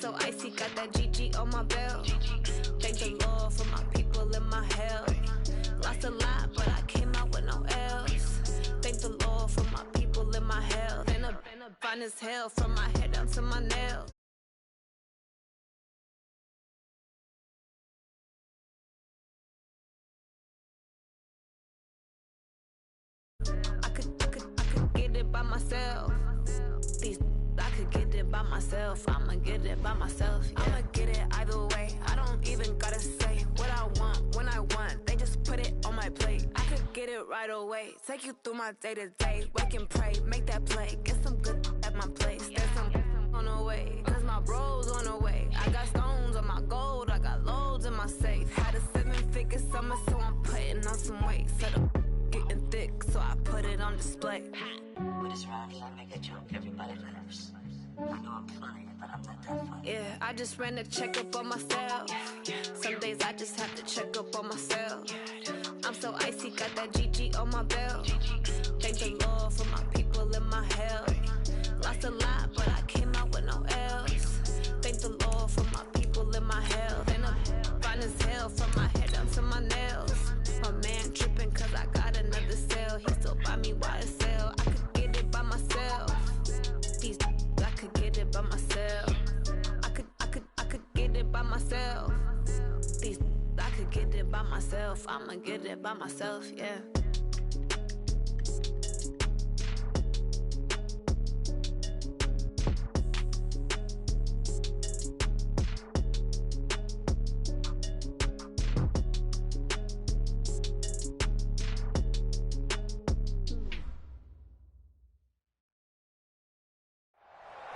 so icy, got that GG on my belt. Thank the Lord for my people in my hell. Lost a lot, but I came out with no L's. Thank the Lord for my people in my hell. Been a fine as hell from my head down to my nails. I could get it by myself. I could get it by myself. I'ma get it by myself. Yeah. I'ma get it either way. I don't even gotta say what I want when I want. They just put it on my plate. I could get it right away. Take you through my day to day. Wake and pray, make that play. Get some good at my place. There's some on the way, cause my bro's on the way. I got stones on my gold. I got loads in my safe. Had a 7-figure summer, so I'm putting on some weight. Set up getting thick, so I put it on display. With this rhyme, I make a joke, everybody laughs. I know I'm funny, but I'm not that funny. Yeah, I just ran a checkup on myself. Some days I just have to check up on myself. I'm so icy, got that GG on my belt. Thank the Lord for my people in my hell. Lost a lot, but I came out with no L's. Thank the Lord for my people in my hell. Then I'm fine as hell from my head down to my nails. My man tripping cause I got another sale. He still buy me YSL. I could get it by myself. I could get it by myself. I could get it by myself. I could get it by myself. I'ma get it by myself, yeah.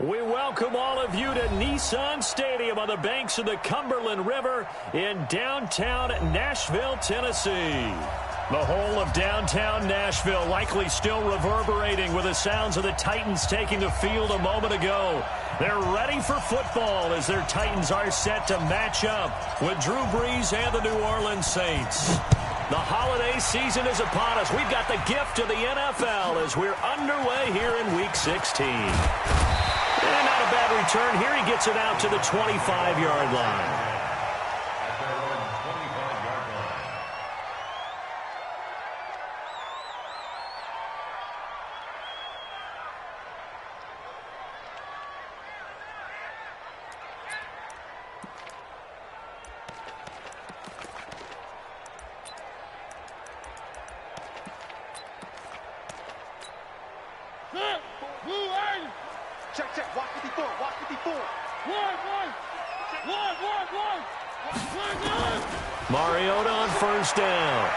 We welcome all of you to Nissan Stadium on the banks of the Cumberland River in downtown Nashville, Tennessee. The whole of downtown Nashville likely still reverberating with the sounds of the Titans taking the field a moment ago. They're ready for football as their Titans are set to match up with Drew Brees and the New Orleans Saints. The holiday season is upon us. We've got the gift of the NFL as we're underway here in Week 16. And not a bad return here. He gets it out to the 25-yard line. Check. Watch 54. Watch 54. Mariota on first down.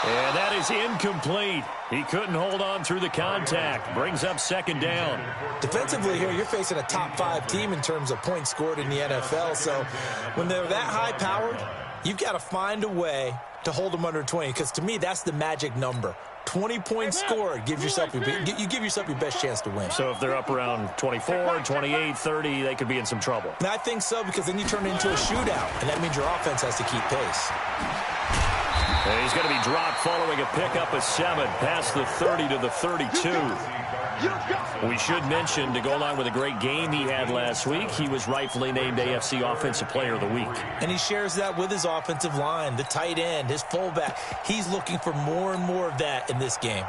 And that is incomplete. He couldn't hold on through the contact. Brings up second down. Defensively here, you're facing a top-5 team in terms of points scored in the NFL. So when they're that high-powered, you've got to find a way to hold them under 20. Because to me, that's the magic number. 20 points scored, you give yourself your best chance to win. So if they're up around 24, 28, 30, they could be in some trouble. And I think so, because then you turn it into a shootout, and that means your offense has to keep pace. And he's going to be dropped following a pickup of 7 past the 30 to the 32. We should mention, to go along with a great game he had last week, he was rightfully named AFC Offensive Player of the Week. And he shares that with his offensive line, the tight end, his fullback. He's looking for more and more of that in this game.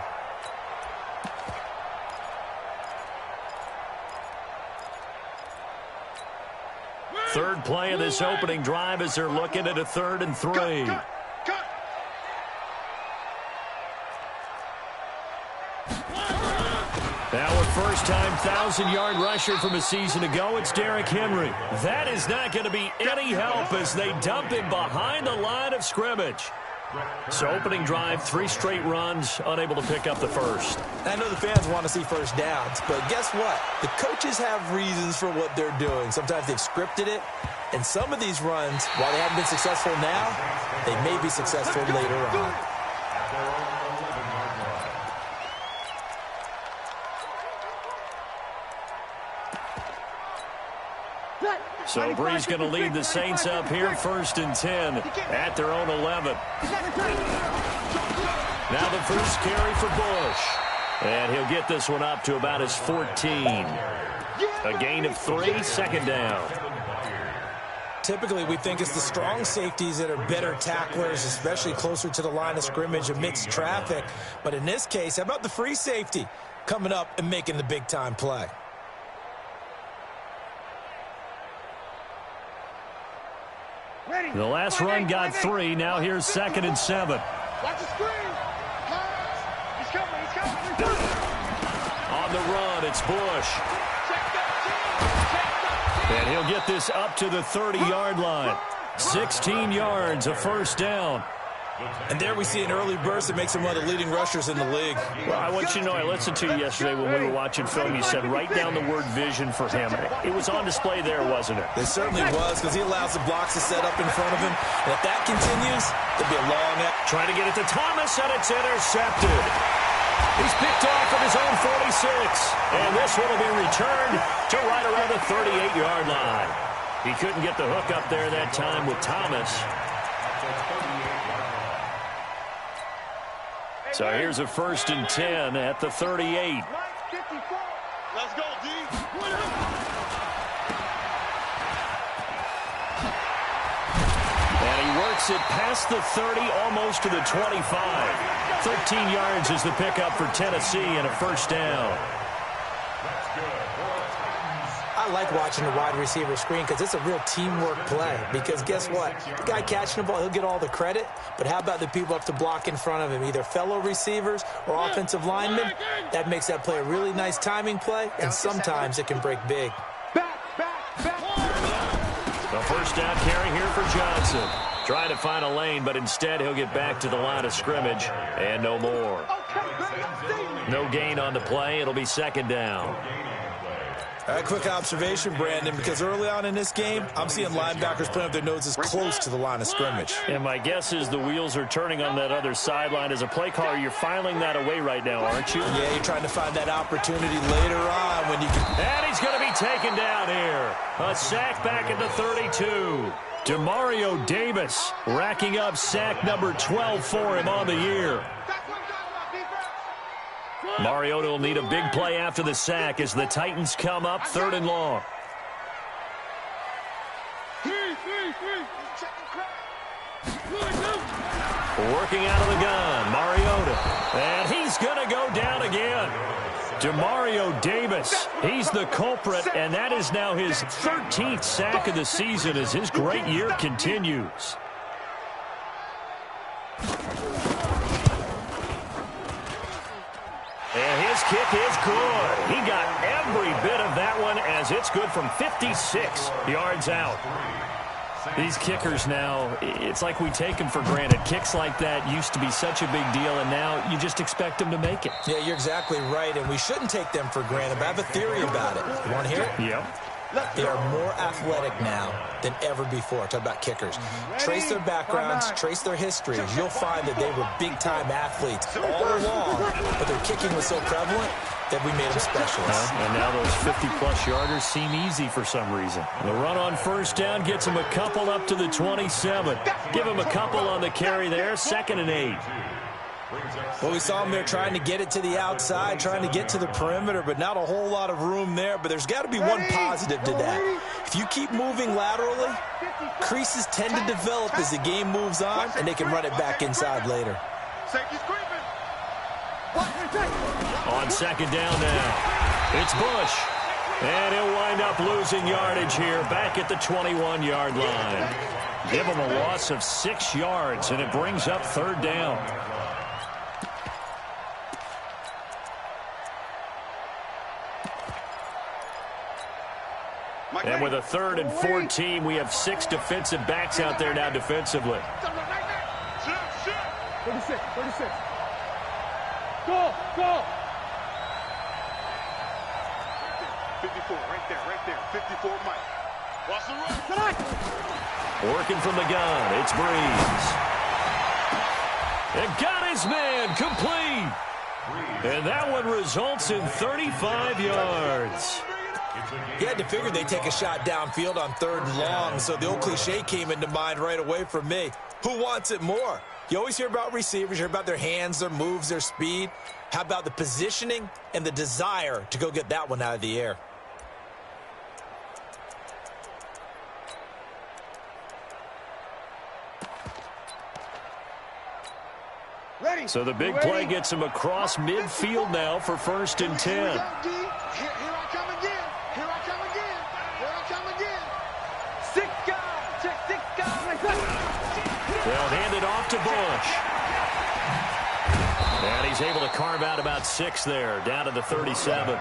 Third play of this opening drive as they're looking at a 3rd and 3. Now a first-time 1,000-yard rusher from a season ago, it's Derrick Henry. That is not going to be any help as they dump him behind the line of scrimmage. So opening drive, 3 straight runs, unable to pick up the first. I know the fans want to see first downs, but guess what? The coaches have reasons for what they're doing. Sometimes they've scripted it, and some of these runs, while they haven't been successful now, they may be successful later on. So Brees going to lead the Saints up here, 1st and 10 at their own 11. Now the first carry for Bush. And he'll get this one up to about his 14. A gain of 3, second down. Typically, we think it's the strong safeties that are better tacklers, especially closer to the line of scrimmage amidst traffic. But in this case, how about the free safety coming up and making the big-time play? The last run got 3. Now here's 2nd and 7. Watch the screen. He's coming. On the run, it's Bush. And he'll get this up to the 30-yard line. 16 yards, a first down. And there we see an early burst that makes him one of the leading rushers in the league. Well, I want you to know, I listened to you yesterday when we were watching film. You said write down the word vision for him. It was on display there, wasn't it? It certainly was, because he allows the blocks to set up in front of him. And if that continues, it'll be a long... Trying to get it to Thomas, and it's intercepted. He's picked off of his own 46. And this one will be returned to right around the 38-yard line. He couldn't get the hook up there that time with Thomas. So here's a 1st and 10 at the 38. Let's go, D. And he works it past the 30, almost to the 25. 13 yards is the pickup for Tennessee and a first down. I like watching the wide receiver screen because it's a real teamwork play. Because guess what? The guy catching the ball, he'll get all the credit. But how about the people up to block in front of him, either fellow receivers or offensive linemen? That makes that play a really nice timing play, and sometimes it can break big. A first down carry here for Johnson. Trying to find a lane, but instead he'll get back to the line of scrimmage, and no more. No gain on the play. It'll be 2nd down. A quick observation, Brandon, because early on in this game, I'm seeing linebackers playing with their noses close to the line of scrimmage. And my guess is the wheels are turning on that other sideline. As a play caller, you're filing that away right now, aren't you? Yeah, you're trying to find that opportunity later on when you can... And he's going to be taken down here. A sack back at the 32. Demario Davis racking up sack number 12 for him on the year. Mariota will need a big play after the sack as the Titans come up 3rd and long. Working out of the gun, Mariota. And he's going to go down again. Demario Davis, he's the culprit, and that is now his 13th sack of the season as his great year continues. And his kick is good. He got every bit of that one as it's good from 56 yards out. These kickers now, it's like we take them for granted. Kicks like that used to be such a big deal, and now you just expect them to make it. Yeah, you're exactly right, and we shouldn't take them for granted, but I have a theory about it. You want to hear it? Yep. They are more athletic now than ever before. Talk about kickers. Trace their backgrounds, trace their histories. You'll find that they were big-time athletes all along, but their kicking was so prevalent that we made them specialists. And now those 50-plus yarders seem easy for some reason. The run on first down gets him a couple up to the 27. Give him a couple on the carry there, 2nd and 8. Well, we saw him there trying to get it to the outside, trying to get to the perimeter, but not a whole lot of room there. But there's got to be one positive to that. If you keep moving laterally, creases tend to develop as the game moves on, and they can run it back inside later. On 2nd down now, it's Bush. And he'll wind up losing yardage here back at the 21-yard line. Give him a loss of 6 yards, and it brings up 3rd down. And with a 3rd and 14, we have 6 defensive backs out there now defensively. 36. Go! 54, right there. 54, Mike. Watch the run. Working from the gun, it's Breeze. And got his man complete. And that one results in 35 yards. You had to figure they'd take a shot downfield on 3rd and long, so the old cliche came into mind right away from me. Who wants it more? You always hear about receivers, you hear about their hands, their moves, their speed. How about the positioning and the desire to go get that one out of the air? So the big play gets him across midfield now for 1st and 10. Here I come again. Here I come again. Here I come again. 6 guys. Check 6 guys. They'll hand it off to Bush. And he's able to carve out about 6 there, down to the 37.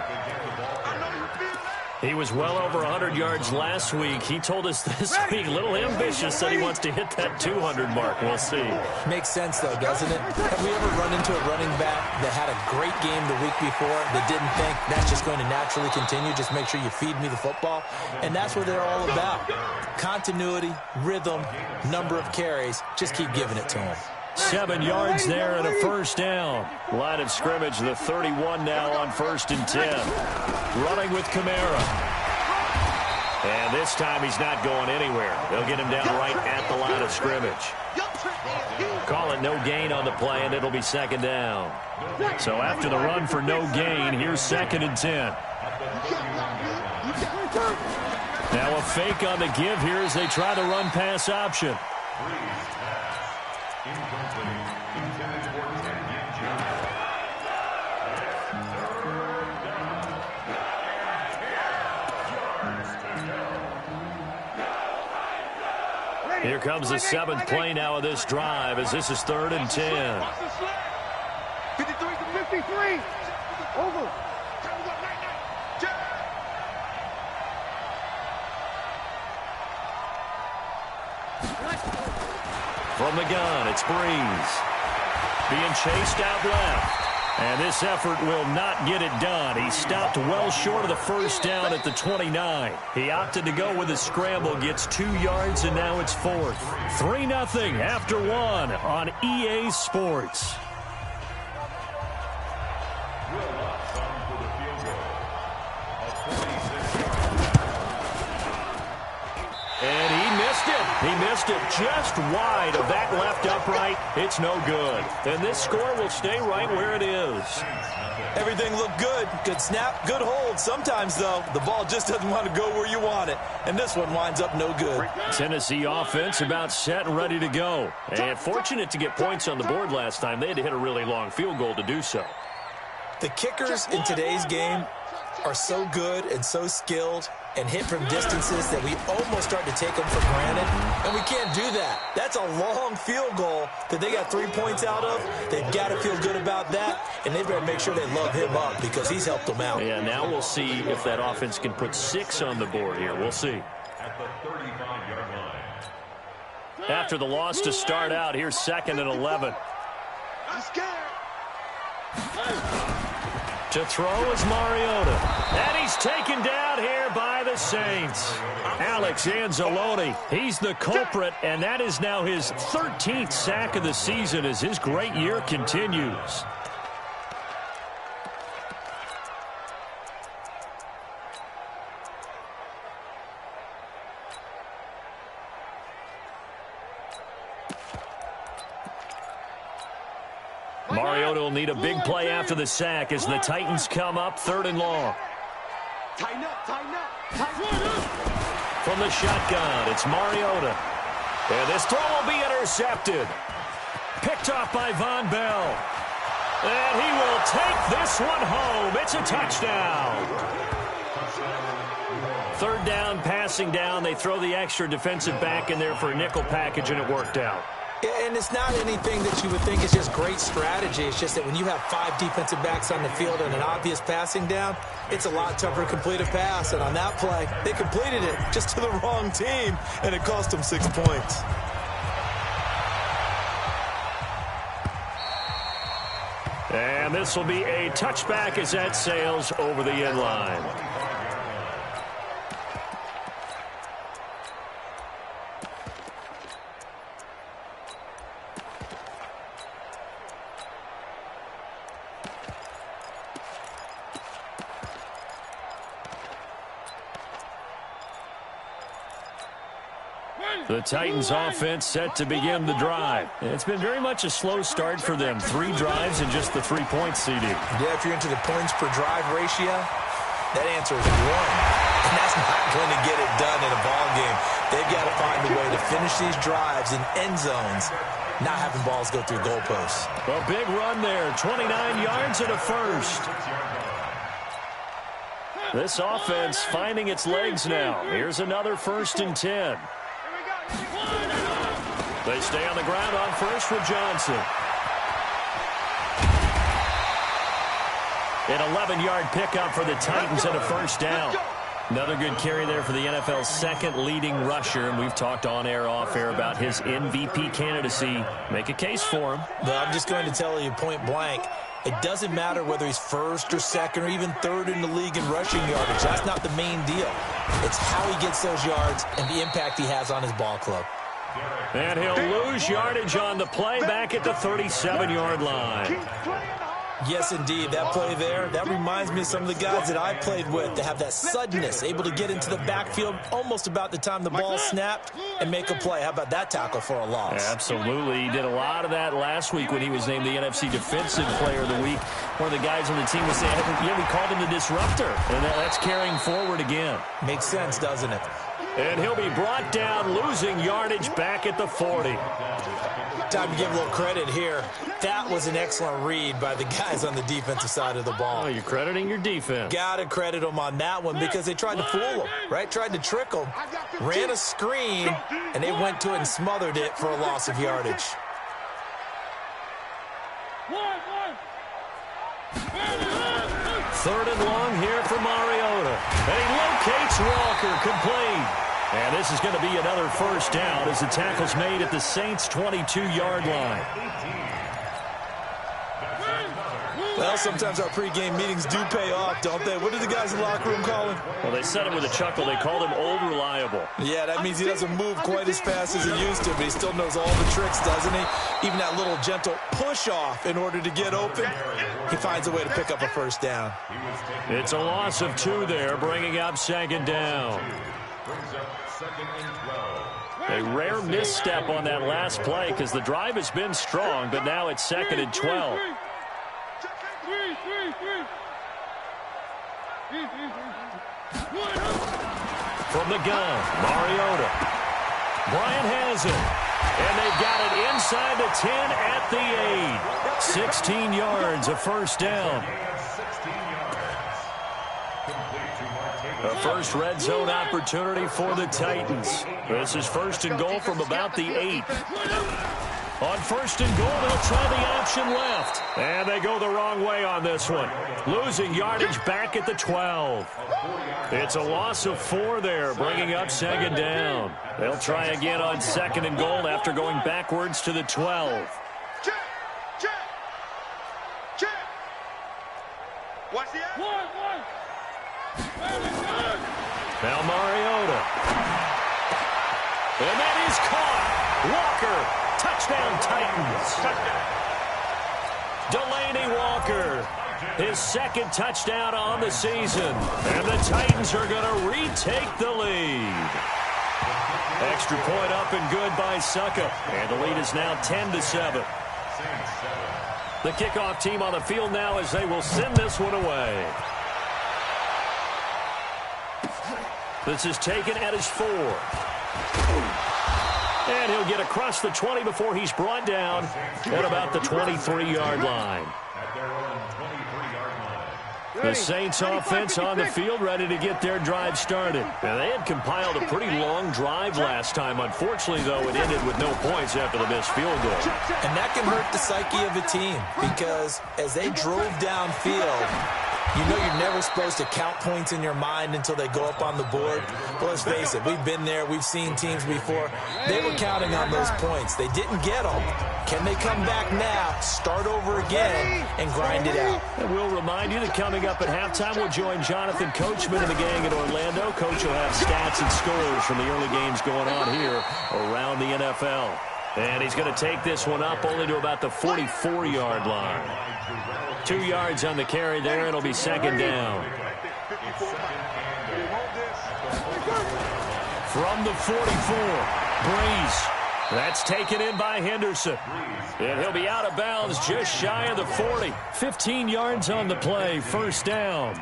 He was well over 100 yards last week. He told us this week, a little ambitious, that he wants to hit that 200 mark. We'll see. Makes sense, though, doesn't it? Have we ever run into a running back that had a great game the week before that didn't think that's just going to naturally continue? Just make sure you feed me the football. And that's what they're all about. Continuity, rhythm, number of carries. Just keep giving it to them. 7 yards there and a 1st down. Line of scrimmage, the 31 now on 1st and 10. Running with Kamara. And this time he's not going anywhere. They'll get him down right at the line of scrimmage. Call it no gain on the play, and it'll be 2nd down. So after the run for no gain, here's 2nd and 10. Now a fake on the give here as they try the run-pass option. Here comes the 7th play now of this drive as this is 3rd and 10. 53 to 53. Over. From the gun, it's Breeze. Being chased out left. And this effort will not get it done. He stopped well short of the 1st down at the 29. He opted to go with a scramble, gets 2 yards, and now it's 4th. 3-0 after 1 on EA Sports. And he missed it. He missed it just wide of that left upright. It's no good. And this score will stay right where it is. Everything looked good. Good snap, good hold. Sometimes, though, the ball just doesn't want to go where you want it. And this one winds up no good. Tennessee offense about set and ready to go. And fortunate to get points on the board last time. They had to hit a really long field goal to do so. The kickers in today's game are so good and so skilled and hit from distances that we almost start to take them for granted, and we can't do that. That's a long field goal that they got 3 points out of. They've got to feel good about that, and they better make sure they love him up because he's helped them out. Yeah, now we'll see if that offense can put 6 on the board here. We'll see. After the loss to start out, here's 2nd and 11. I'm scared. To throw is Mariota. And he's taken down here by the Saints. Alex Anzalone, he's the culprit, and that is now his 13th sack of the season as his great year continues. Mariota will need a big play after the sack as the Titans come up 3rd and long. Tighten up, tighten up, tighten up. From the shotgun, it's Mariota. And this throw will be intercepted. Picked off by Von Bell. And he will take this one home. It's a touchdown. 3rd down, passing down. They throw the extra defensive back in there for a nickel package, and it worked out. Yeah, and it's not anything that you would think is just great strategy. It's just that when you have 5 defensive backs on the field and an obvious passing down, it's a lot tougher to complete a pass. And on that play, they completed it just to the wrong team, and it cost them 6 points. And this will be a touchback as that sails over the end line. The Titans offense set to begin the drive. It's been very much a slow start for them. 3 drives and just the 3-point CD. Yeah, if you're into the points per drive ratio, that answer is 1. And that's not going to get it done in a ball game. They've got to find a way to finish these drives in end zones not having balls go through goalposts. A big run there, 29 yards and a first. This offense finding its legs now. Here's another 1st and 10. They stay on the ground on first with Johnson. An 11-yard pickup for the Titans and a first down. Another good carry there for the NFL's second leading rusher, and we've talked on air, off air about his MVP candidacy. Make a case for him. Well, I'm just going to tell you point blank, it doesn't matter whether he's first or second or even third in the league in rushing yardage. That's not the main deal. It's how he gets those yards and the impact he has on his ball club. And he'll lose yardage on the play back at the 37-yard line. Yes, indeed. That play there, that reminds me of some of the guys that I played with that have that suddenness, able to get into the backfield almost about the time the ball snapped and make a play. How about that tackle for a loss? Absolutely. He did a lot of that last week when he was named the NFC Defensive Player of the Week. One of the guys on the team was saying, yeah, we called him the disruptor, and that's carrying forward again. Makes sense, doesn't it? And he'll be brought down, losing yardage back at the 40. Time to give a little credit here. That was an excellent read by the guys on the defensive side of the ball. Oh, you're crediting your defense. Got to credit them on that one because they tried to fool him, right? Tried to trick him, ran a screen, and they went to it and smothered it for a loss of yardage. Third and long here for Mariota. And he locates Walker, complete. And this is going to be another first down as the tackle's made at the Saints' 22-yard line. Well, sometimes our pregame meetings do pay off, don't they? What did the guys in the locker room call him? Well, they said it with a chuckle. They called him old reliable. Yeah, that means he doesn't move quite as fast as he used to, but he still knows all the tricks, doesn't he? Even that little gentle push-off in order to get open, he finds a way to pick up a first down. It's a loss of 2 there, bringing up 2nd down. A rare misstep on that last play because the drive has been strong, but now it's 2nd and 12. From the gun, Mariota. Bryant has it. And they've got it inside the 10 at the 8. 16 yards, a first down. A first red zone opportunity for the Titans. This is 1st and goal from about the 8. On 1st and goal, they'll try the option left. And they go the wrong way on this one. Losing yardage back at the 12. It's a loss of 4 there, bringing up 2nd down. They'll try again on 2nd and goal after going backwards to the 12. Check. Watch the action. Now Mariota. And that is caught. Walker. Touchdown, Titans. Delaney Walker. His 2nd touchdown on the season. And the Titans are going to retake the lead. Extra point up and good by Succa. And the lead is now 10-7. The kickoff team on the field now as they will send this one away. This is taken at his 4. And he'll get across the 20 before he's brought down at about the 23-yard line. The Saints offense on the field ready to get their drive started. Now, they had compiled a pretty long drive last time. Unfortunately, though, it ended with no points after the missed field goal. And that can hurt the psyche of a team because as they drove downfield, you know you're never supposed to count points in your mind until they go up on the board. But let's face it, we've been there. We've seen teams before. They were counting on those points. They didn't get them. Can they come back now, start over again, and grind it out? And we'll remind you that coming up at halftime, we'll join Jonathan Coachman and the gang in Orlando. Coach will have stats and scores from the early games going on here around the NFL. And he's going to take this one up only to about the 44-yard line. 2 yards on the carry there. It'll be 2nd down. From the 44, Breeze. That's taken in by Henderson. And he'll be out of bounds just shy of the 40. 15 yards on the play. First down.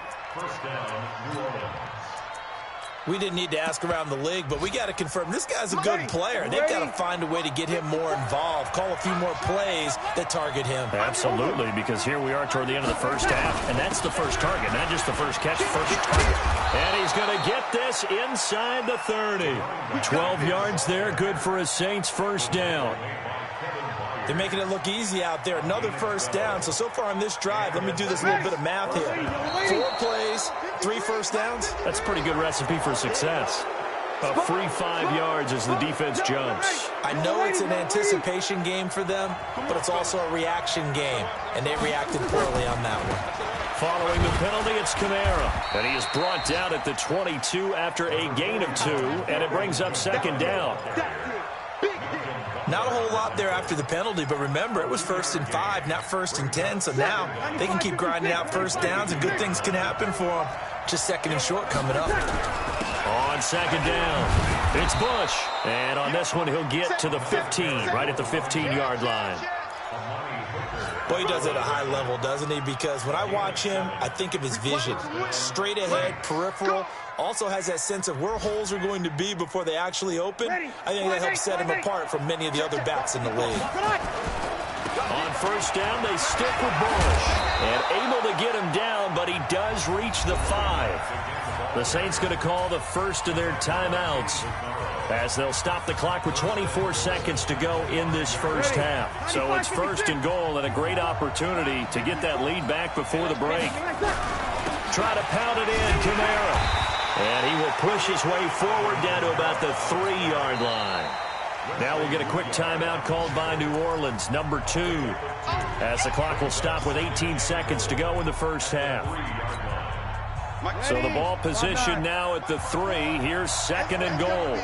We didn't need to ask around the league, but we got to confirm this guy's a good player. They've got to find a way to get him more involved, call a few more plays that target him. Absolutely, because here we are toward the end of the first half, and that's the first target, not just the first catch, first target. And he's going to get this inside the 30. 12 yards there, good for a Saints first down. They're making it look easy out there. Another first down. So far on this drive, let me do this little bit of math here. 4 plays, 3 first downs. That's a pretty good recipe for success. A free 5 yards as the defense jumps. I know it's an anticipation game for them, but it's also a reaction game, and they reacted poorly on that one. Following the penalty, it's Kamara. And he is brought down at the 22 after a gain of 2, and it brings up second down. Not a whole lot there after the penalty, but remember, it was 1st and 5, not 1st and 10, so now they can keep grinding out first downs, and good things can happen for them. Just 2nd and short coming up. On second down, it's Bush. And on this one, he'll get to the 15, right at the 15-yard line. Boy, he does it at a high level, doesn't he? Because when I watch him, I think of his vision. Straight ahead, peripheral. Also has that sense of where holes are going to be before they actually open. I think that helps set him apart from many of the other backs in the league. On first down, they stick with Bush. And able to get him down, but he does reach the 5. The Saints going to call the first of their timeouts as they'll stop the clock with 24 seconds to go in this first half. So it's 1st and goal and a great opportunity to get that lead back before the break. Try to pound it in, Kamara. And he will push his way forward down to about the 3-yard line. Now we'll get a quick timeout called by New Orleans, number 2, as the clock will stop with 18 seconds to go in the first half. So the ball position now at the 3. Here's 2nd and goal.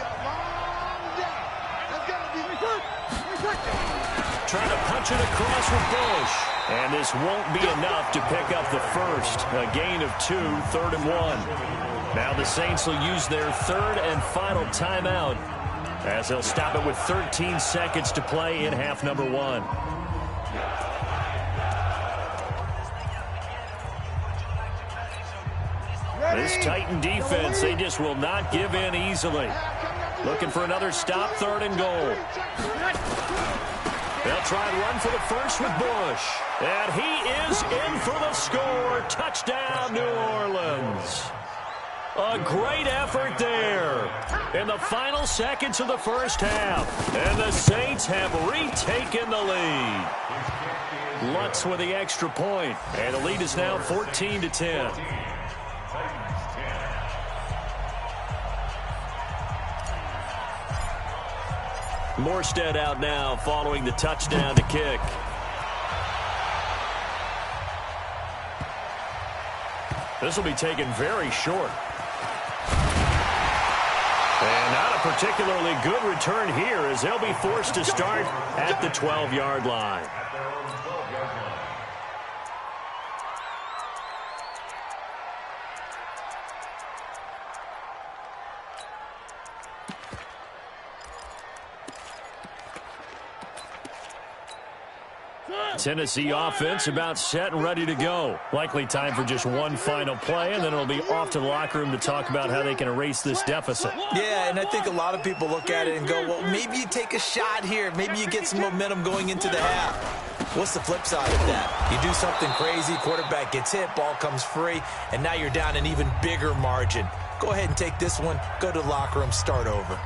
Trying to punch it across with Bush. And this won't be enough to pick up the first. A gain of 2, 3rd and 1. Now the Saints will use their 3rd and final timeout as they'll stop it with 13 seconds to play in half number 1. This Titan defense, they just will not give in easily. Looking for another stop, 3rd and goal. They'll try and run for the first with Bush. And he is in for the score. Touchdown, New Orleans. A great effort there in the final seconds of the first half. And the Saints have retaken the lead. Lutz with the extra point. And the lead is now 14-10. Morstead out now following the touchdown to kick. This will be taken very short. And not a particularly good return here as they'll be forced to start at the 12-yard line. Tennessee offense about set and ready to go. Likely time for just one final play, and then it'll be off to the locker room to talk about how they can erase this deficit. Yeah, and I think a lot of people look at it and go, well, maybe you take a shot here. Maybe you get some momentum going into the half. What's the flip side of that? You do something crazy, quarterback gets hit, ball comes free, and now you're down an even bigger margin. Go ahead and take this one, go to the locker room, start over.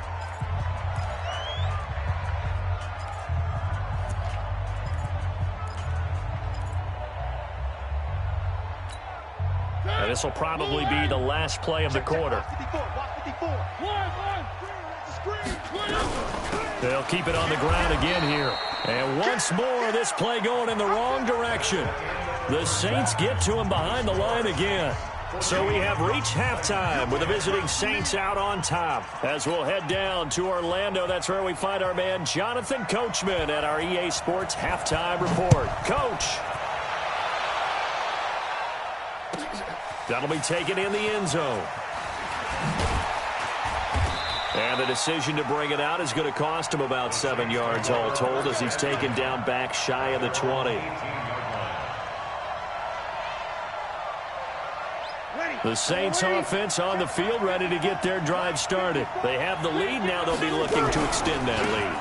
And this will probably be the last play of the quarter. They'll keep it on the ground again here. And once more, this play going in the wrong direction. The Saints get to him behind the line again. So we have reached halftime with the visiting Saints out on top. As we'll head down to Orlando, that's where we find our man Jonathan Coachman at our EA Sports Halftime Report. Coach. That'll be taken in the end zone. And the decision to bring it out is going to cost him about 7 yards all told as he's taken down back shy of the 20. Ready. The Saints offense on the field, ready to get their drive started. They have the lead. Now they'll be looking to extend that lead.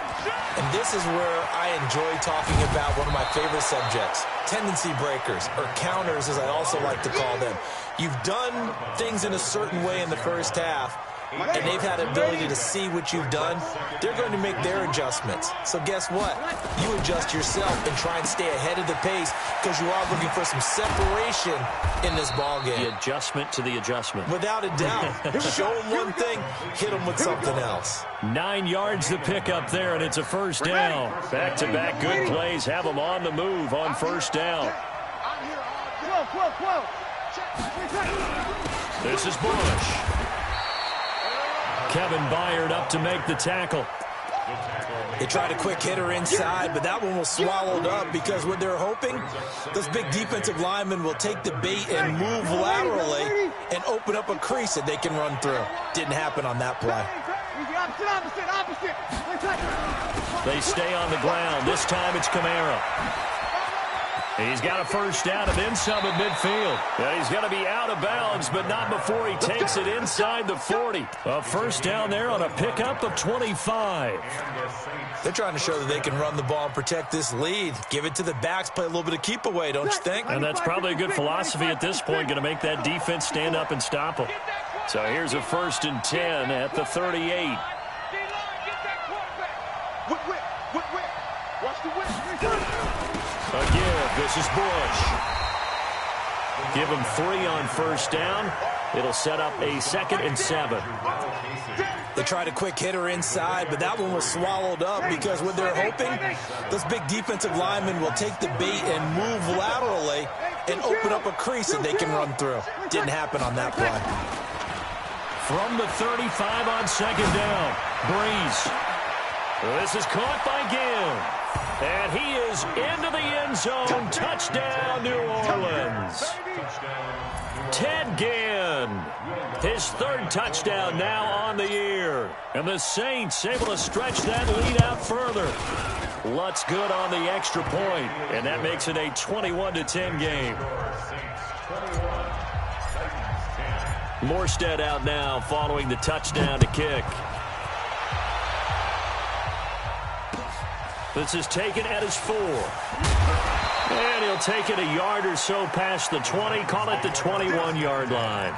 And this is where I enjoy talking about one of my favorite subjects, tendency breakers, or counters as I also like to call them. You've done things in a certain way in the first half, and they've had the ability to see what you've done. They're going to make their adjustments. So guess what? You adjust yourself and try and stay ahead of the pace because you are looking for some separation in this ballgame. The adjustment to the adjustment. Without a doubt. Show them one thing, hit them with something else. 9 yards to pick up there, and it's a first down. Back-to-back good plays have them on the move on first down. This is Bush. Kevin Byard up to make the tackle. They tried a quick hitter inside, but that one was swallowed up because what they're hoping, those big defensive linemen will take the bait and move laterally and open up a crease that they can run through. Didn't happen on that play. They stay on the ground. This time it's Kamara. He's got a first down and then some at midfield. Yeah, he's going to be out of bounds, but not before he takes it inside the 40. A first down there on a pickup of 25. They're trying to show that they can run the ball and protect this lead. Give it to the backs, play a little bit of keep away, don't you think? And that's probably a good philosophy at this point, going to make that defense stand up and stop them. So here's a 1st and 10 at the 38. Again, this is Bush. Give him 3 on first down. It'll set up a 2nd and 7. They tried a quick hitter inside, but that one was swallowed up because what they're hoping, those big defensive linemen will take the bait and move laterally and open up a crease that they can run through. Didn't happen on that play. From the 35 on 2nd down, Breeze. This is caught by Gill. And he is into the end zone. Touchdown, New Orleans. Ted Ginn, his 3rd touchdown now on the year. And the Saints able to stretch that lead out further. Lutz good on the extra point, and that makes it a 21-10 game. Morstead out now following the touchdown to kick. This is taken at his 4. And he'll take it a yard or so past the 20, call it the 21-yard line.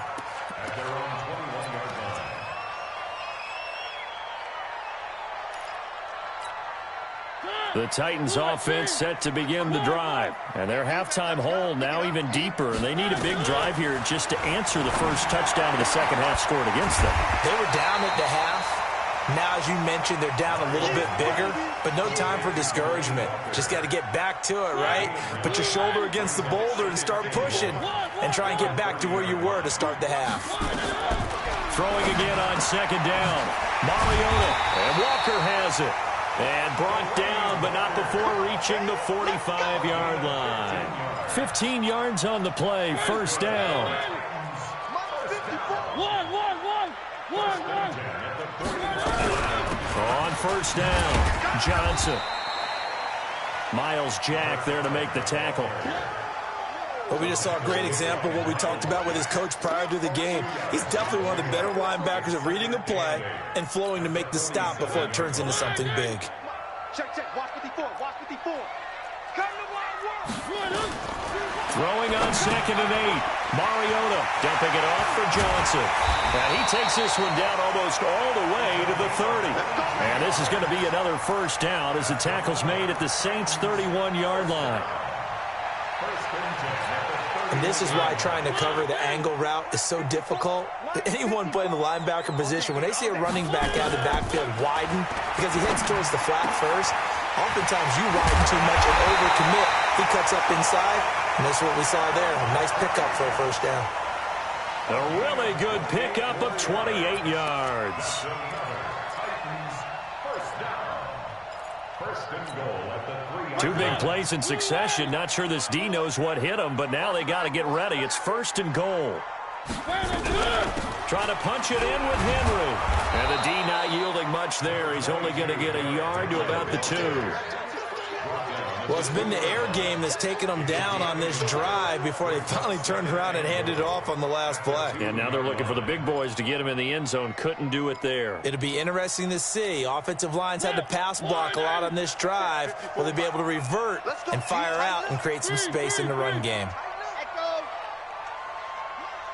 The Titans offense set to begin the drive. And their halftime hole now even deeper. And they need a big drive here just to answer the first touchdown of the second half scored against them. They were down at the half. Now, as you mentioned, they're down a little bit bigger, but no time for discouragement. Just got to get back to it, right? Put your shoulder against the boulder and start pushing and try and get back to where you were to start the half. Throwing again on 2nd down. Mariota, and Walker has it. And brought down, but not before reaching the 45-yard line. 15 yards on the play, 1st down. On 1st down, Johnson. Miles Jack there to make the tackle. Well, we just saw a great example of what we talked about with his coach prior to the game. He's definitely one of the better linebackers at reading a play and flowing to make the stop before it turns into something big. Check, check. Watch 54. Watch 54. Come to wild work. Throwing on 2nd and 8. Mariota dumping it off for Johnson. And he takes this one down almost all the way to the 30. And this is going to be another 1st down as the tackle's made at the Saints' 31-yard line. And this is why trying to cover the angle route is so difficult. Anyone playing the linebacker position, when they see a running back out of the backfield widen because he heads towards the flat first, oftentimes you widen too much and overcommit. He cuts up inside, and that's what we saw there. A nice pickup for a 1st down. A really good pickup of 28 yards. Two big plays in succession. Not sure this D knows what hit him, but now they got to get ready. It's 1st and goal. Trying to punch it in with Henry. And the D not yielding much there. He's only going to get a yard to about the 2. Well, it's been the air game that's taken them down on this drive before they finally turned around and handed it off on the last play. And now they're looking for the big boys to get him in the end zone. Couldn't do it there. It'll be interesting to see. Offensive lines had to pass block a lot on this drive. Will they be able to revert and fire out and create some space in the run game?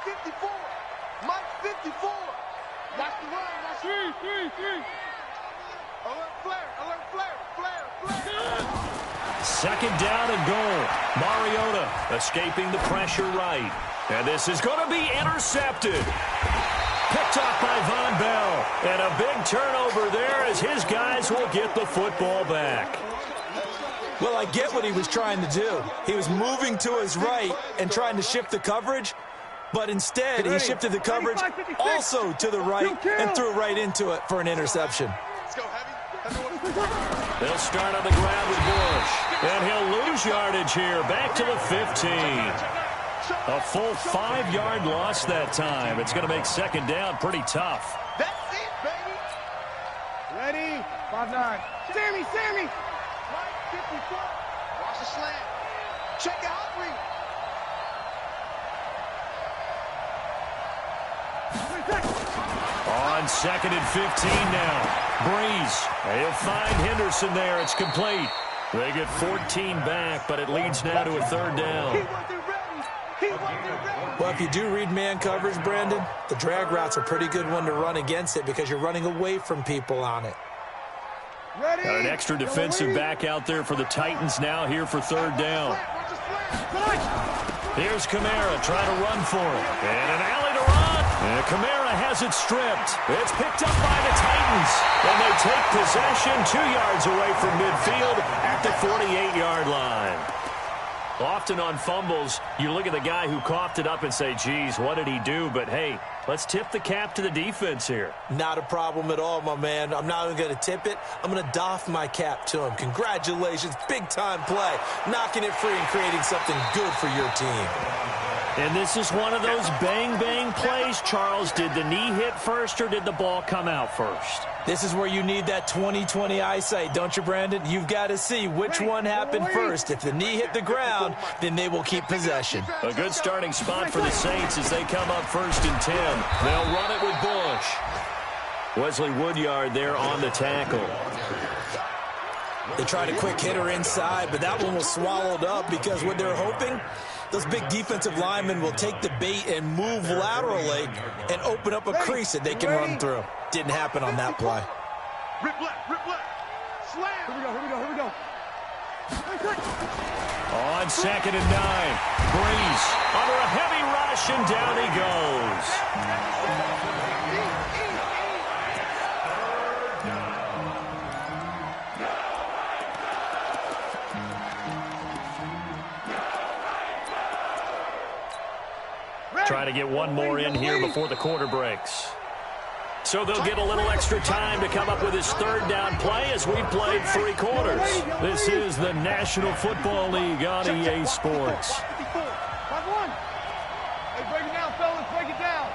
54. Mike 54. Watch the run. Watch three. Alert flare. Second down and goal. Mariota escaping the pressure right. And this is going to be intercepted. Picked off by Von Bell. And a big turnover there as his guys will get the football back. Well, I get what he was trying to do. He was moving to his right and trying to shift the coverage, but instead he shifted the coverage also to the right and threw right into it for an interception. Let's go, Heavy. They'll start on the ground with Bush. And he'll lose yardage here. Back to the 15. A full 5-yard loss that time. It's going to make second down pretty tough. That's it, baby. Ready? 5-9. Sammy. Right 54. Watch the slant. Check out Humphrey. On second and 15 now. Breeze. He'll find Henderson there. It's complete. They get 14 back, but it leads now to a third down. He wasn't ready. Well, if you do read man coverage, Brandon, the drag route's a pretty good one to run against it because you're running away from people on it. Ready? Got an extra defensive back out there for the Titans now here for third down. Here's Kamara trying to run for it. And an alley to run. And Kamara has it stripped. It's picked up by the Titans. And they take possession 2 yards away from midfield at the 48-yard line. Often on fumbles, you look at the guy who coughed it up and say, geez, what did he do? But, hey, let's tip the cap to the defense here. Not a problem at all, my man. I'm not even going to tip it. I'm going to doff my cap to him. Congratulations. Big-time play. Knocking it free and creating something good for your team. And this is one of those bang-bang plays, Charles. Did the knee hit first or did the ball come out first? This is where you need that 20/20 eyesight, don't you, Brandon? You've got to see which one happened first. If the knee hit the ground, then they will keep possession. A good starting spot for the Saints as they come up 1st and 10. They'll run it with Bush. Wesley Woodyard there on the tackle. They tried a quick hitter inside, but that one was swallowed up because what they're hoping, those big defensive linemen will take the bait and move laterally and open up a crease that they can run through. Didn't happen on that play. Rip left. Slam. Here we go. On 2nd and 9, Breeze under a heavy rush, and down he goes. Try to get one more in here before the quarter breaks. So they'll get a little extra time to come up with his third down play as we've played 3 quarters. This is the National Football League on EA Sports. 5-1. Hey, break it down, fellas. Break it down.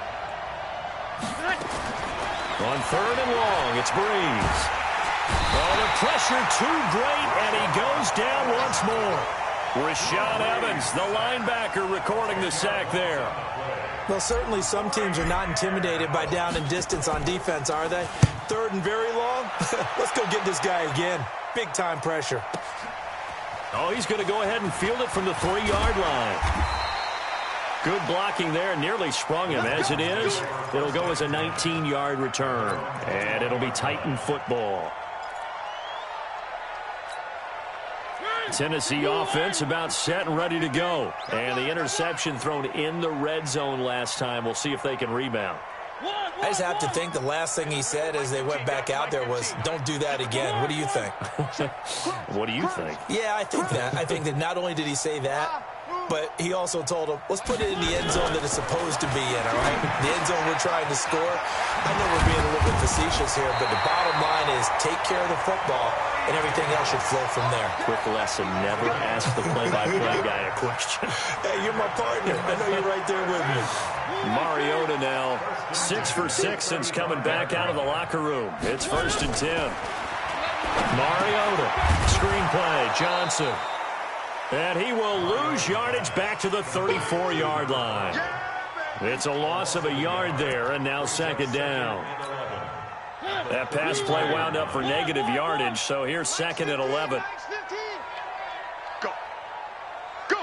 On 3rd and long, it's Breeze. Oh, the pressure too great, and he goes down once more. Rashaan Evans, the linebacker, recording the sack there. Well, certainly some teams are not intimidated by down and distance on defense, are they? 3rd and very long? Let's go get this guy again. Big-time pressure. Oh, he's going to go ahead and field it from the 3-yard line. Good blocking there. Nearly sprung him. As it is, it'll go as a 19-yard return. And it'll be Titan football. Tennessee offense about set and ready to go. And the interception thrown in the red zone last time. We'll see if they can rebound. I just have to think the last thing he said as they went back out there was, don't do that again. What do you think? What do you think? Yeah, I think that. I think that not only did he say that, but he also told him, let's put it in the end zone that it's supposed to be in, all right? The end zone we're trying to score. I know we're being a little bit facetious here, but the bottom line is take care of the football, and everything else should flow from there. Quick lesson, never ask the play-by-play guy a question. Hey, you're my partner. I know you're right there with me. Mariota now 6 for 6 since coming back out of the locker room. It's 1st and 10. Mariota. Screenplay. Johnson. And he will lose yardage back to the 34-yard line. It's a loss of a yard there, and now second down. That pass play wound up for negative yardage, so here's second and 11. Go. Go.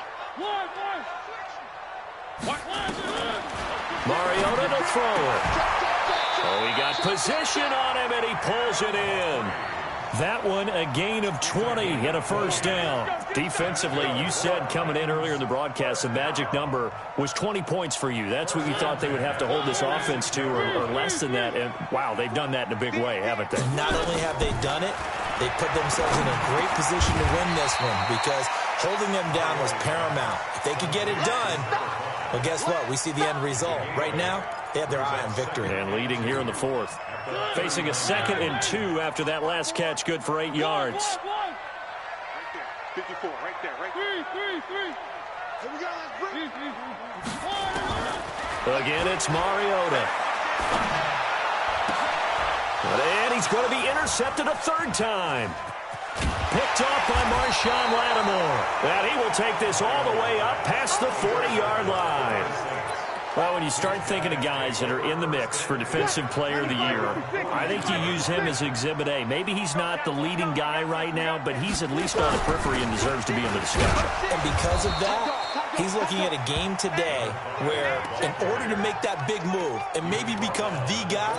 Mariota to throw it. Oh, he got position on him, and he pulls it in. That one, a gain of 20 and a first down. Defensively, you said coming in earlier in the broadcast, the magic number was 20 points for you. That's what you thought they would have to hold this offense to, or less than that. And, wow, they've done that in a big way, haven't they? Not only have they done it, they put themselves in a great position to win this one because holding them down was paramount. If they could get it done, well, guess what? We see the end result. Right now, they have their eye on victory. And leading here in the fourth. Facing a 2nd and 2 after that last catch, good for 8 yards. Right there. 54, right there, right there. Three. Here we go, let's bring. Again, it's Mariota. And he's going to be intercepted a 3rd time. Picked off by Marshawn Lattimore. And he will take this all the way up past the 40-yard line. Well, when you start thinking of guys that are in the mix for Defensive Player of the Year, I think you use him as Exhibit A. Maybe he's not the leading guy right now, but he's at least on the periphery and deserves to be in the discussion. And because of that, he's looking at a game today where in order to make that big move and maybe become the guy,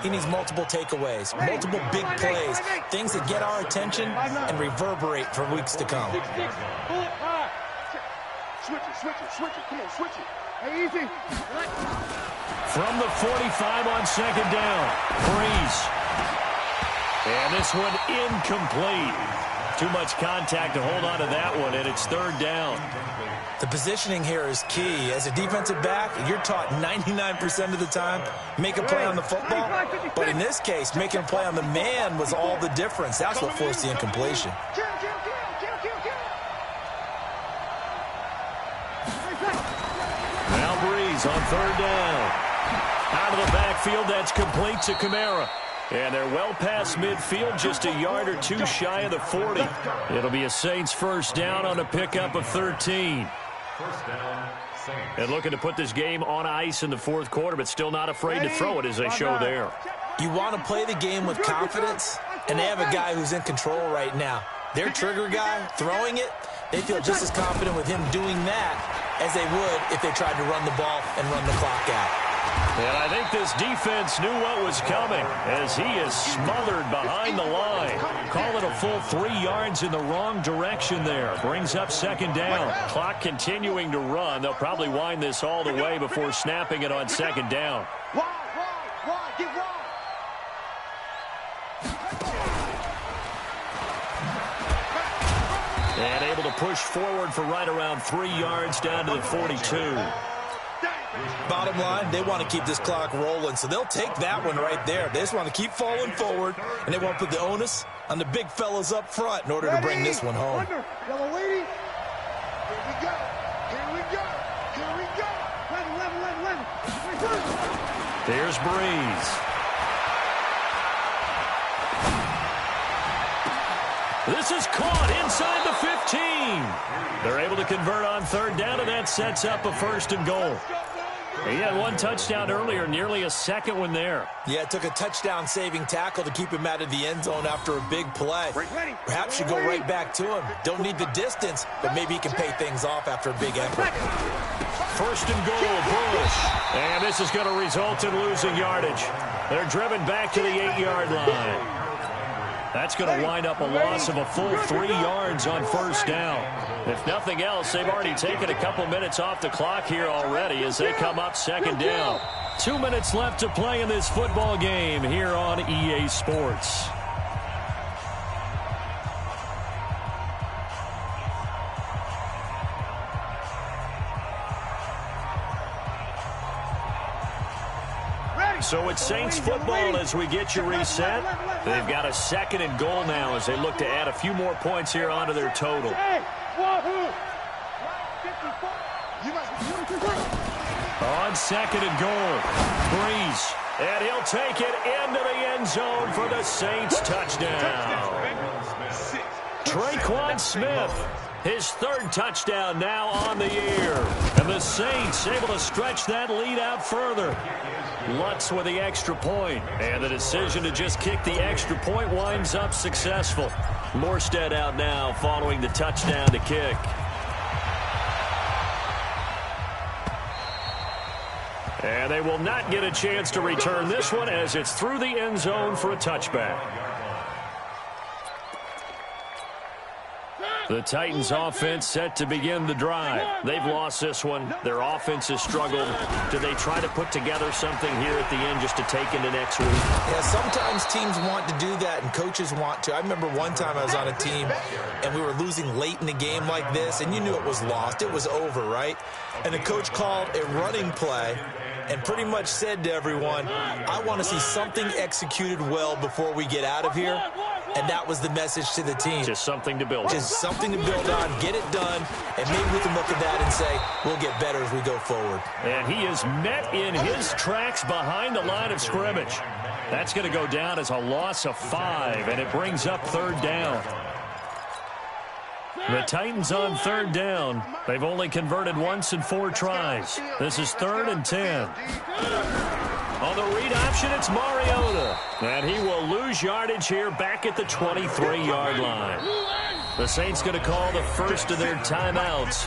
he needs multiple takeaways, multiple big plays, things that get our attention and reverberate for weeks to come. Switch it. Come on, switch it. Hey, easy. From the 45 on 2nd down, Breeze. And this one incomplete. Too much contact to hold on to that one, and it's 3rd down. The positioning here is key. As a defensive back, you're taught 99% of the time, make a play on the football. But in this case, making a play on the man was all the difference. That's what forced the incompletion. Now Breeze on 3rd down. Out of the backfield, that's complete to Kamara. And they're well past midfield, just a yard or 2 shy of the 40. It'll be a Saints first down on a pickup of 13. And looking to put this game on ice in the 4th quarter, but still not afraid to throw it as they show there. You want to play the game with confidence, and they have a guy who's in control right now. Their trigger guy, throwing it, they feel just as confident with him doing that as they would if they tried to run the ball and run the clock out. And I think this defense knew what was coming as he is smothered behind the line. Call it a full 3 yards in the wrong direction there. Brings up 2nd down. Clock continuing to run. They'll probably wind this all the way before snapping it on 2nd down. Wide, get wide. And able to push forward for right around 3 yards down to the 42. Bottom line, they want to keep this clock rolling, so they'll take that one right there. They just want to keep falling forward, and they want to put the onus on the big fellas up front in order to bring this one home. Yellow lady. Here we go. Level. Here's Breeze. This is caught inside the 15. They're able to convert on 3rd down, and that sets up a 1st and goal. He had 1 touchdown earlier, nearly a 2nd one there. Yeah, it took a touchdown-saving tackle to keep him out of the end zone after a big play. Perhaps you go right back to him. Don't need the distance, but maybe he can pay things off after a big effort. 1st and goal, Bush. And this is going to result in losing yardage. They're driven back to the 8-yard line. That's going to wind up a loss of a full 3 yards on 1st down. If nothing else, they've already taken a couple minutes off the clock here already as they come up 2nd down. 2 minutes left to play in this football game here on EA Sports. So it's Saints football as we get you reset. They've got a 2nd and goal now as they look to add a few more points here onto their total. On 2nd and goal, Breeze. And he'll take it into the end zone for the Saints touchdown. Traquan Smith, his third touchdown now on the year. And the Saints able to stretch that lead out further. Lutz with the extra point, and the decision to just kick the extra point winds up successful. Morstead out now following the touchdown to kick. And they will not get a chance to return this one as it's through the end zone for a touchback. The Titans offense set to begin the drive. They've lost this one. Their offense has struggled. Do they try to put together something here at the end just to take into next week? Yeah, sometimes teams want to do that and coaches want to. I remember one time I was on a team and we were losing late in the game like this, and you knew it was lost. It was over, right? And the coach called a running play and pretty much said to everyone, I want to see something executed well before we get out of here. And that was the message to the team. Just something to build on. Just something to build on, get it done, and maybe we can look at that and say, we'll get better as we go forward. And he is met in his tracks behind the line of scrimmage. That's going to go down as a loss of 5, and it brings up third down. The Titans on third down. They've only converted once in 4 tries. This is 3rd and 10. On the read option, it's Mariota. And he will lose yardage here back at the 23-yard line. The Saints going to call the first of their timeouts.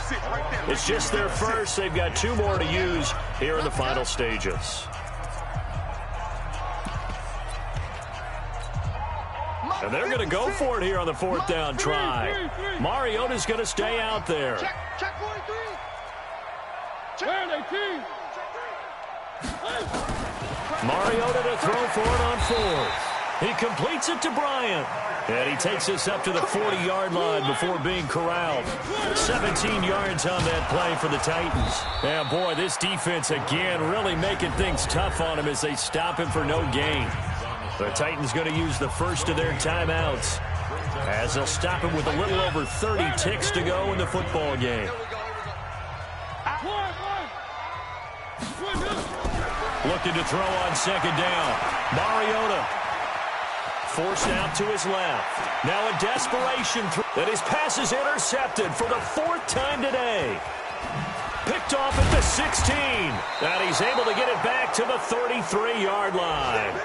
It's just their first. They've got 2 more to use here in the final stages. And they're going to go for it here on the 4th down try. Mariota's going to stay out there. Check 43. Check 18. Mariota to throw for it on 4th. He completes it to Bryant. And he takes us up to the 40-yard line before being corralled. 17 yards on that play for the Titans. And boy, this defense again really making things tough on him as they stop him for no gain. The Titans going to use the first of their timeouts as they'll stop him with a little over 30 ticks to go in the football game. Looking to throw on second down. Mariota forced out to his left. Now a desperation throw. And his pass is intercepted for the 4th time today. Picked off at the 16. And he's able to get it back to the 33-yard line.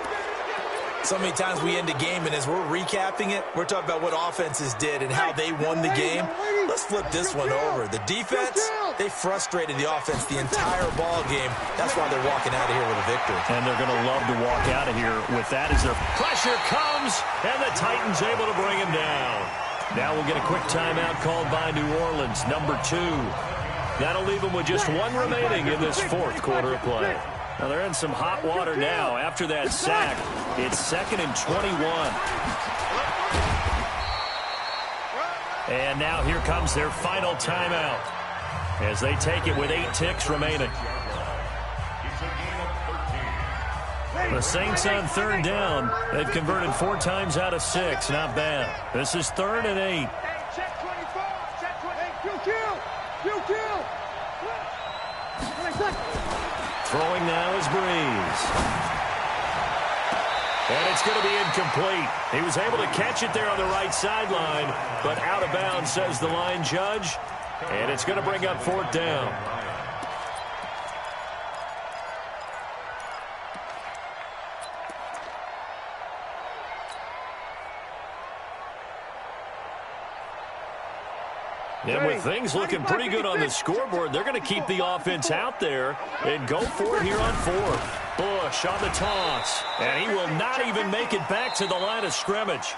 So many times we end a game, and as we're recapping it, we're talking about what offenses did and how they won the game. Let's flip this one over. The defense, they frustrated the offense the entire ball game. That's why they're walking out of here with a victory. And they're going to love to walk out of here with that as their pressure comes, and the Titans able to bring him down. Now we'll get a quick timeout called by New Orleans, number 2. That'll leave them with just 1 remaining in this 4th quarter of play. Now they're in some hot water now after that sack. It's 2nd and 21. And now here comes their final timeout as they take it with 8 ticks remaining. The Saints on 3rd down. They've converted 4 times out of 6. Not bad. This is 3rd and 8. Check 24. Check 20. Kill. Throwing now is Breeze. And it's going to be incomplete. He was able to catch it there on the right sideline, but out of bounds, says the line judge. And it's going to bring up 4th down. And with things looking pretty good on the scoreboard, they're going to keep the offense out there and go for it here on 4th. Bush on the toss, and he will not even make it back to the line of scrimmage.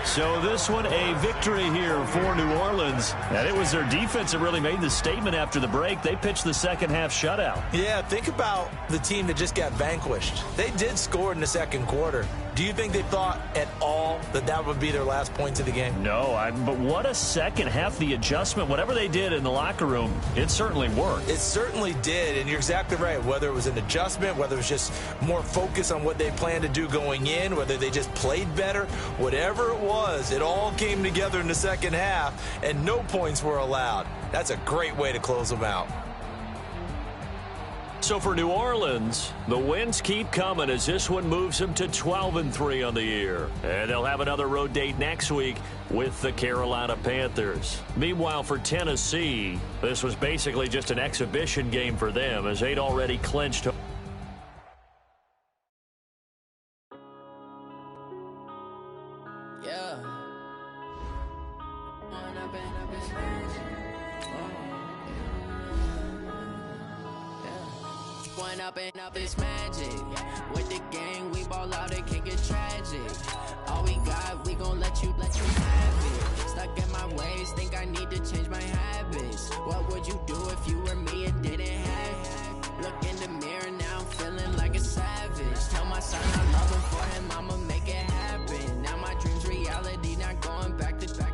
So this one a victory here for New Orleans. And it was their defense that really made the statement after the break. They pitched the second half shutout. Yeah, think about the team that just got vanquished. They did score in the 2nd quarter. Do you think they thought at all that that would be their last points of the game? No, but what a second half. The adjustment, whatever they did in the locker room, it certainly worked. It certainly did, and you're exactly right. Whether it was an adjustment, whether it was just more focus on what they planned to do going in, whether they just played better, whatever it was, it all came together in the second half, and no points were allowed. That's a great way to close them out. So for New Orleans, the wins keep coming as this one moves them to 12-3 on the year. And they'll have another road date next week with the Carolina Panthers. Meanwhile, for Tennessee, this was basically just an exhibition game for them as they'd already clinched. Up is magic. With the gang, we ball out, it can get tragic. All we got, we gon' let you have it. Stuck in my ways, think I need to change my habits. What would you do if you were me and didn't have it? Look in the mirror now, I'm feeling like a savage. Tell my son I love him, for him I'ma make it happen. Now my dream's reality, not going back to back.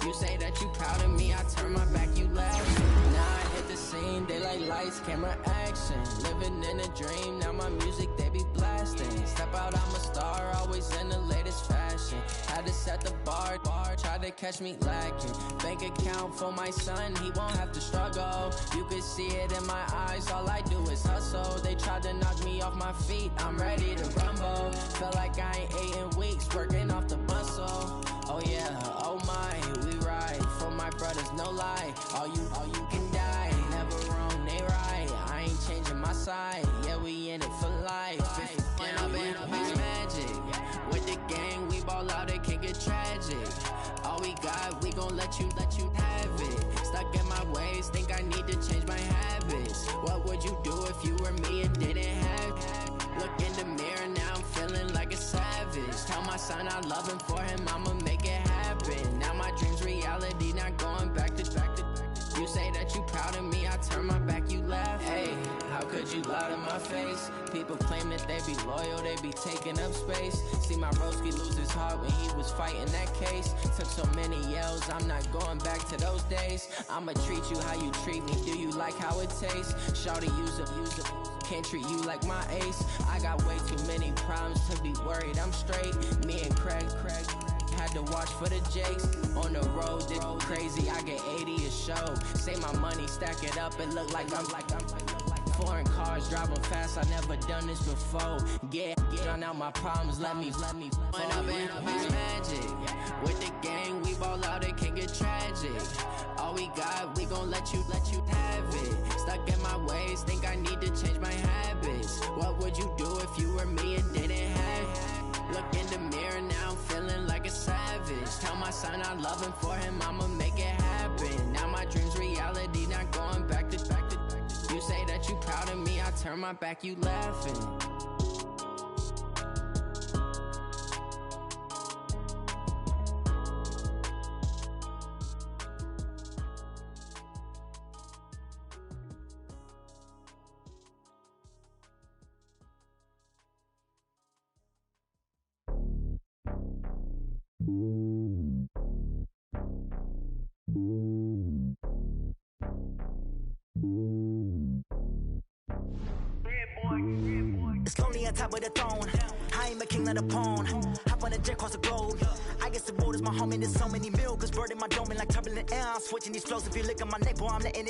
You say that you proud of me, I turn my back, you laugh. Now I hit the scene, daylight lights, camera action. Living in a dream, now my music they be blasting. Step out, I'm a star, always in the latest fashion. Had to set the bar, try to catch me lacking. Bank account for my son, he won't have to struggle. You could see it in my eyes, all I do is hustle. They tried to knock me off my feet, I'm ready to rumble. Felt like I ain't ate in weeks, working off the muscle. Oh yeah, oh my, we ride for my brothers, no lie. All you can die, never wrong, they right. I ain't changing my side, yeah, we in it for life. When I'm in it's magic. With the gang, we ball out, it can get tragic. All we got, we gon' let you have it. Stuck in my ways, think I need to change my habits. What would you do if you were me and didn't have it? Look in the mirror, now I'm feeling like a savage. Tell my son I love him, for him I'ma make it happen. Now my dream's reality, not going back to back. You say that you proud of me, I turn my back, you laugh. Hey, how could you lie to my face? People claim that they be loyal, they be taking up space. See my broski lose his heart when he was fighting that case. Took so many yells, I'm not going back to those days. I'ma treat you how you treat me, do you like how it tastes? Shawty, use up, can't treat you like my ace. I got way too many problems to be worried, I'm straight. Me and Craig had to watch for the Jakes. On the road, did crazy, I get 80 a show. Say my money, stack it up, it look like I'm foreign cars, driving fast, I never done this before. Get drown out my problems, let me When I'm in it's magic. With the gang, we ball out, it can get tragic. All we got, we gon' let you have it. Stuck in my ways, think I need to change my habits. What would you do if you were me and didn't have it? Look in the mirror, now I'm feeling like a savage. Tell my son I love him, for him I'ma make it happen. Now my dream's reality, not going back to back. You say that you proud of me, I turn my back, you laughing. It's lonely on top of the throne. I am a king of the pawn. Hop on a jet across the globe. I guess the road is my home and there's so many mil. Cause bird in my dome and like turbulent air. I'm switching these flows. If you look at my neck, boy, I'm letting it